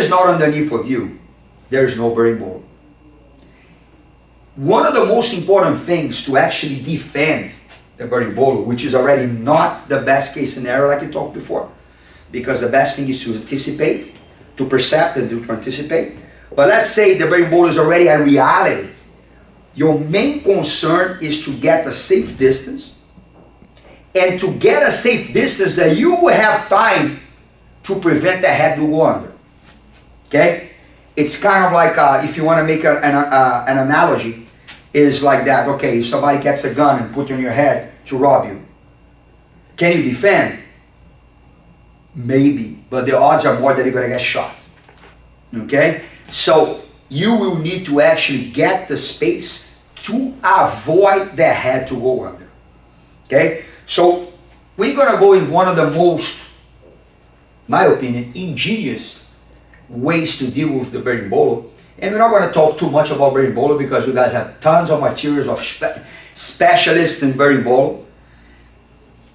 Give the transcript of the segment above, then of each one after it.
is not underneath of you, there is no berimbolo. One of the most important things to actually defend the berimbolo, which is already not the best case scenario like you talked before, because the best thing is to anticipate, to percept and to anticipate. But let's say the berimbolo is already a reality. Your main concern is to get a safe distance, and to get a safe distance that you will have time to prevent the head to go under. Okay? It's kind of like, if you want to make an analogy, is like that. Okay, if somebody gets a gun and put it on your head to rob you, can you defend? Maybe, but the odds are more that you're going to get shot. Okay? So you will need to actually get the space to avoid the head to go under. Okay? So we're going to go in one of the most, my opinion, ingenious ways to deal with the berimbolo. And we're not going to talk too much about berimbolo because you guys have tons of materials of specialists in berimbolo,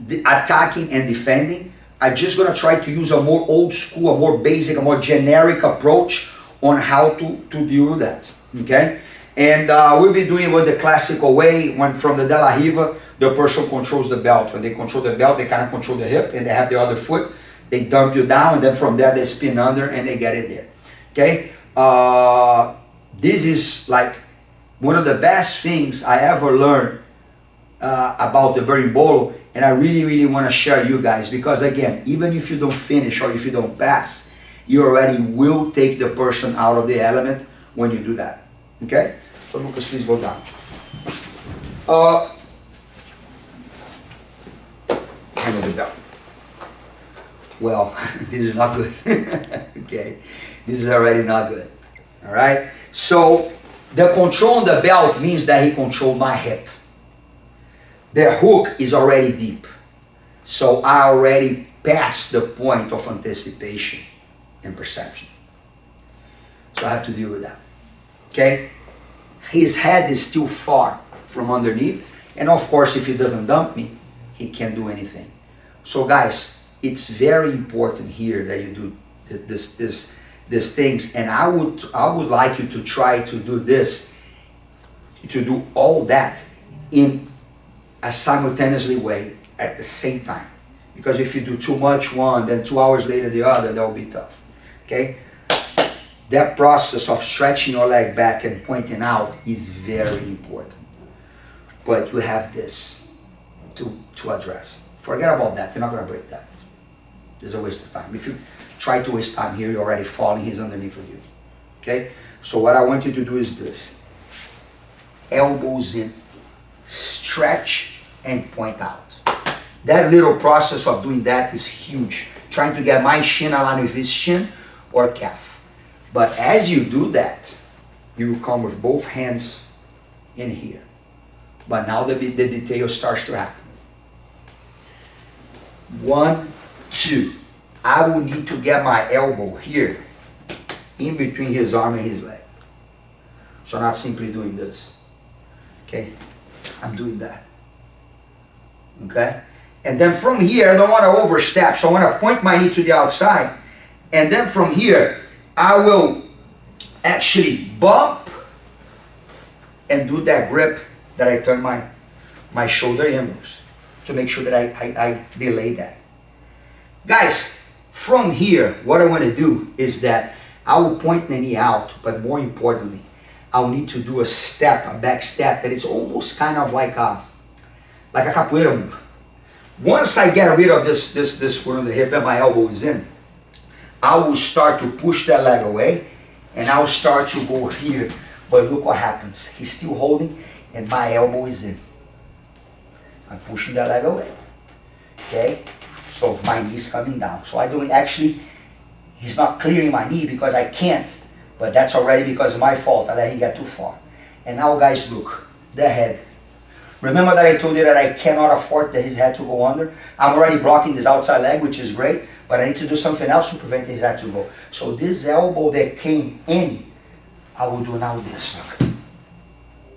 attacking and defending. I'm just going to try to use a more old school, a more basic, a more generic approach on how to deal with that. Okay? And we'll be doing it with the classical way. When from the De La Riva, the person controls the belt. When they control the belt, they kind of control the hip, and they have the other foot. They dump you down, and then from there they spin under and they get it there. Okay? This is like one of the best things I ever learned about the berimbolo, and I really want to share you guys, because again, even if you don't finish or if you don't pass, you already will take the person out of the element when you do that. Okay? So Lucas, please go down. Hang on the belt. Well, this is not good. Okay? This is already not good. Alright? So, the control on the belt means that he controlled my hip. The hook is already deep. So, I already passed the point of anticipation and perception. So, I have to deal with that. Okay? His head is still far from underneath. And of course, if he doesn't dump me, he can't do anything. So, guys, it's very important here that you do these things, and I would like you to try to do this, to do all that in a simultaneously way at the same time. Because if you do too much one, then 2 hours later the other, that will be tough. Okay? That process of stretching your leg back and pointing out is very important. But you have this to address. Forget about that. You're not going to break that. It's a waste of time. If you try to waste time here, you're already falling. He's underneath of you. Okay? So what I want you to do is this. Elbows in. Stretch and point out. That little process of doing that is huge. Trying to get my shin aligned with his shin or calf. But as you do that, you will come with both hands in here. But now the detail starts to happen. 1, 2. I will need to get my elbow here in between his arm and his leg. So I'm not simply doing this. Okay? I'm doing that. Okay? And then from here, I don't want to overstep. So I want to point my knee to the outside. And then from here, I will actually bump and do that grip that I turn my shoulder inwards to make sure that I delay that. Guys, from here, what I want to do is that I will point the knee out, but more importantly, I'll need to do a step, a back step that is almost kind of like a capoeira move. Once I get rid of this foot on the hip and my elbow is in, I will start to push that leg away and I'll start to go here. But look what happens. He's still holding and my elbow is in. I'm pushing that leg away. Okay? So my knee's coming down. So I don't actually, he's not clearing my knee because I can't. But that's already because of my fault. I let him get too far. And now guys, look. The head. Remember that I told you that I cannot afford his head to go under? I'm already blocking this outside leg, which is great. But I need to do something else to prevent his head to go. So this elbow that came in, I will do now this. Look.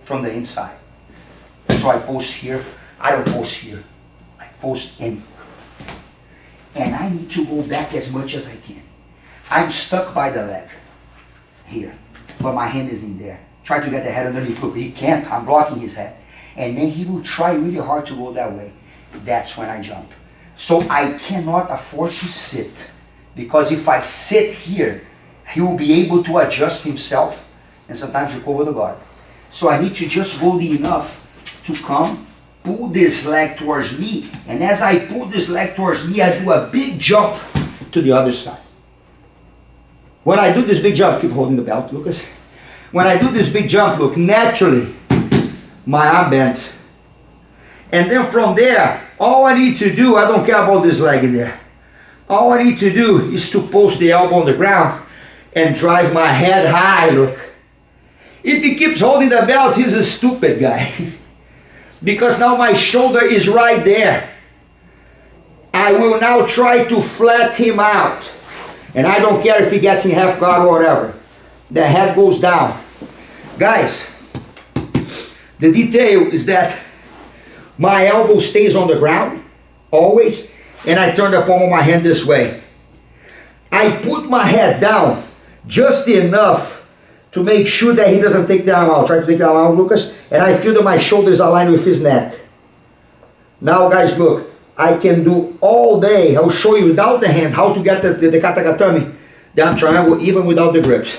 From the inside. So I post here. I don't post here. I post in. And I need to go back as much as I can. I'm stuck by the leg here, but my hand is in there. Try to get the head underneath. Look, he can't. I'm blocking his head. And then he will try really hard to go that way. That's when I jump. So I cannot afford to sit, because if I sit here, he will be able to adjust himself and sometimes recover the guard. So I need to just go deep enough to come, pull this leg towards me, and as I pull this leg towards me, I do a big jump to the other side. When I do this big jump, keep holding the belt, Lucas. When I do this big jump, look, naturally, my arm bends. And then from there, all I need to do, I don't care about this leg in there. All I need to do is to post the elbow on the ground and drive my head high, look. If he keeps holding the belt, he's a stupid guy. Because now my shoulder is right there. I will now try to flat him out. And I don't care if he gets in half guard or whatever. The head goes down. Guys, the detail is that my elbow stays on the ground, always, and I turn the palm of my hand this way. I put my head down just enough to make sure that he doesn't take the arm out. Try to take the arm out, Lucas. And I feel that my shoulders align with his neck. Now, guys, look. I can do all day. I'll show you without the hand how to get the katagatame, the arm triangle, even without the grips.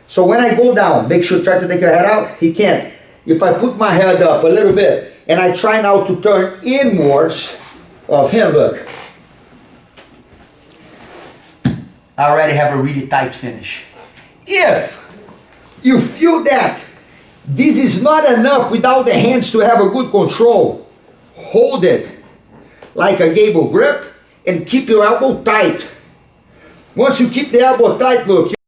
So when I go down, make sure, try to take your head out. He can't. If I put my head up a little bit, and I try now to turn inwards of him, look. I already have a really tight finish. If you feel that this is not enough without the hands to have a good control, hold it like a gable grip and keep your elbow tight. Once you keep the elbow tight, look,